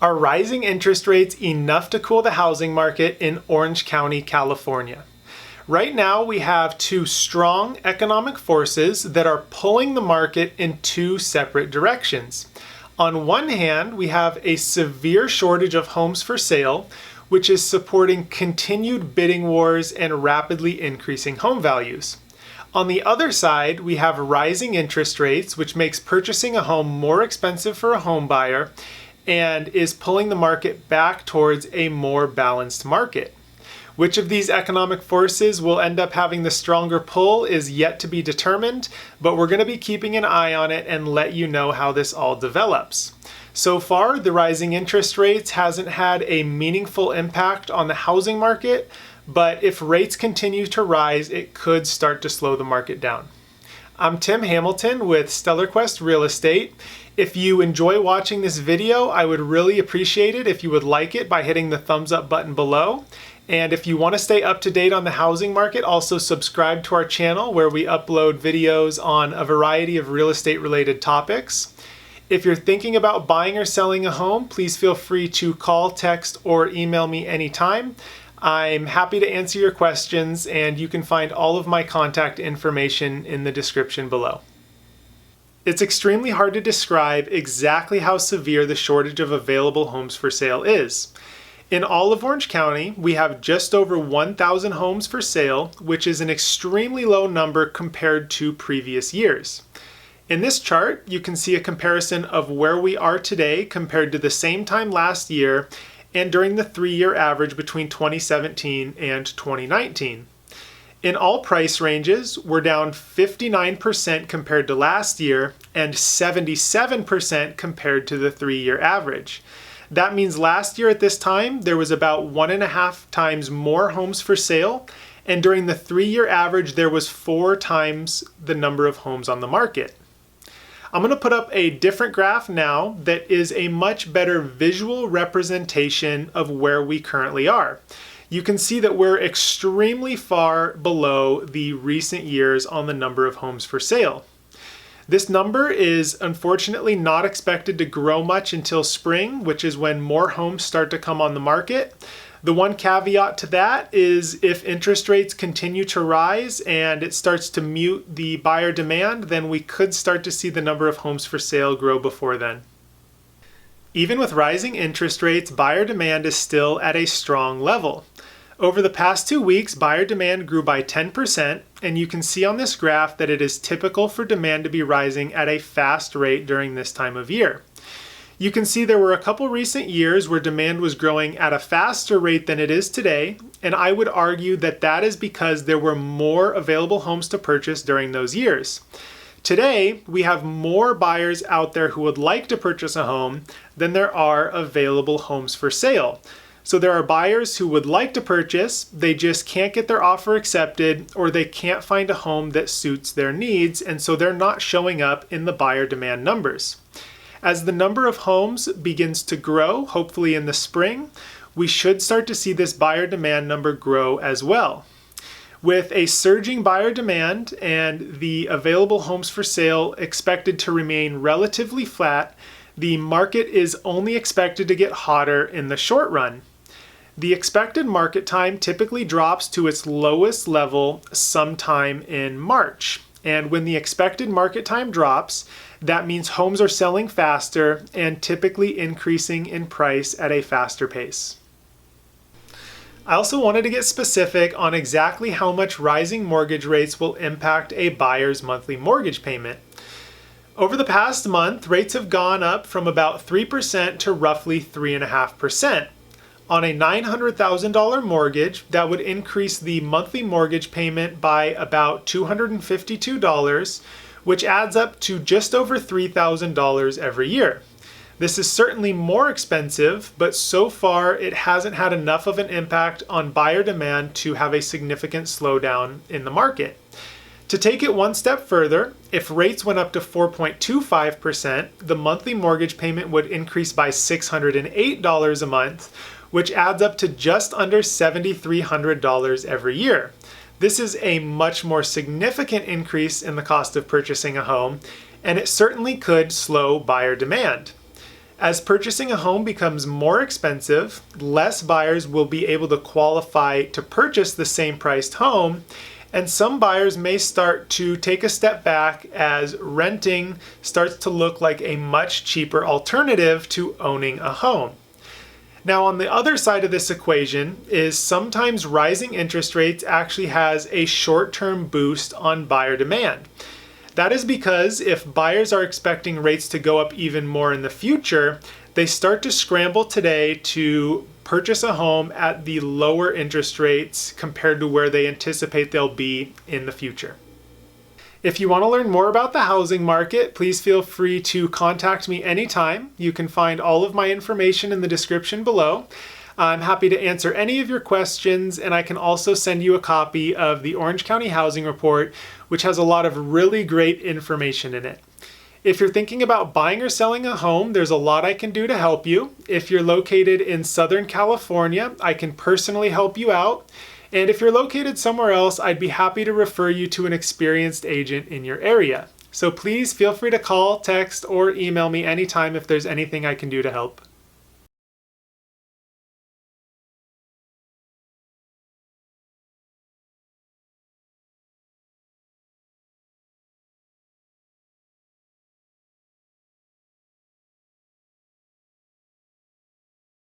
Are rising interest rates enough to cool the housing market in Orange County, California? Right now, we have two strong economic forces that are pulling the market in two separate directions. On one hand, we have a severe shortage of homes for sale, which is supporting continued bidding wars and rapidly increasing home values. On the other side, we have rising interest rates, which makes purchasing a home more expensive for a home buyer and is pulling the market back towards a more balanced market. Which of these economic forces will end up having the stronger pull is yet to be determined, but we're going to be keeping an eye on it and let you know how this all develops. So far, the rising interest rates hasn't had a meaningful impact on the housing market, but if rates continue to rise, it could start to slow the market down. I'm Tim Hamilton with StellarQuest Real Estate. If you enjoy watching this video, I would really appreciate it if you would like it by hitting the thumbs up button below. And if you want to stay up to date on the housing market, also subscribe to our channel where we upload videos on a variety of real estate related topics. If you're thinking about buying or selling a home, please feel free to call, text, or email me anytime. I'm happy to answer your questions, and you can find all of my contact information in the description below. It's extremely hard to describe exactly how severe the shortage of available homes for sale is. In all of Orange County, we have just over 1,000 homes for sale, which is an extremely low number compared to previous years. In this chart, you can see a comparison of where we are today compared to the same time last year and during the 3-year average between 2017 and 2019. In all price ranges, we're down 59% compared to last year and 77% compared to the 3-year average. That means last year at this time, there was about 1.5 times more homes for sale, and during the 3-year average, there was 4 times the number of homes on the market. I'm going to put up a different graph now that is a much better visual representation of where we currently are. You can see that we're extremely far below the recent years on the number of homes for sale. This number is unfortunately not expected to grow much until spring, which is when more homes start to come on the market. The one caveat to that is if interest rates continue to rise and it starts to mute the buyer demand, then we could start to see the number of homes for sale grow before then. Even with rising interest rates, buyer demand is still at a strong level. Over the past 2 weeks, buyer demand grew by 10%, and you can see on this graph that it is typical for demand to be rising at a fast rate during this time of year. You can see there were a couple recent years where demand was growing at a faster rate than it is today, and I would argue that that is because there were more available homes to purchase during those years. Today, we have more buyers out there who would like to purchase a home than there are available homes for sale. So there are buyers who would like to purchase, they just can't get their offer accepted, or they can't find a home that suits their needs, and so they're not showing up in the buyer demand numbers. As the number of homes begins to grow, hopefully in the spring, we should start to see this buyer demand number grow as well. With a surging buyer demand and the available homes for sale expected to remain relatively flat, the market is only expected to get hotter in the short run. The expected market time typically drops to its lowest level sometime in March. And when the expected market time drops, that means homes are selling faster and typically increasing in price at a faster pace. I also wanted to get specific on exactly how much rising mortgage rates will impact a buyer's monthly mortgage payment. Over the past month, rates have gone up from about 3% to roughly 3.5%. On a $900,000 mortgage, that would increase the monthly mortgage payment by about $252, which adds up to just over $3,000 every year. This is certainly more expensive, but so far it hasn't had enough of an impact on buyer demand to have a significant slowdown in the market. To take it one step further, if rates went up to 4.25%, the monthly mortgage payment would increase by $608 a month, which adds up to just under $7,300 every year. This is a much more significant increase in the cost of purchasing a home, and it certainly could slow buyer demand. As purchasing a home becomes more expensive, less buyers will be able to qualify to purchase the same priced home, and some buyers may start to take a step back as renting starts to look like a much cheaper alternative to owning a home. Now, on the other side of this equation is sometimes rising interest rates actually has a short-term boost on buyer demand. That is because if buyers are expecting rates to go up even more in the future, they start to scramble today to purchase a home at the lower interest rates compared to where they anticipate they'll be in the future. If you want to learn more about the housing market, please feel free to contact me anytime. You can find all of my information in the description below. I'm happy to answer any of your questions, and I can also send you a copy of the Orange County Housing Report, which has a lot of really great information in it. If you're thinking about buying or selling a home, there's a lot I can do to help you. If you're located in Southern California, I can personally help you out. And if you're located somewhere else, I'd be happy to refer you to an experienced agent in your area. So please feel free to call, text, or email me anytime if there's anything I can do to help.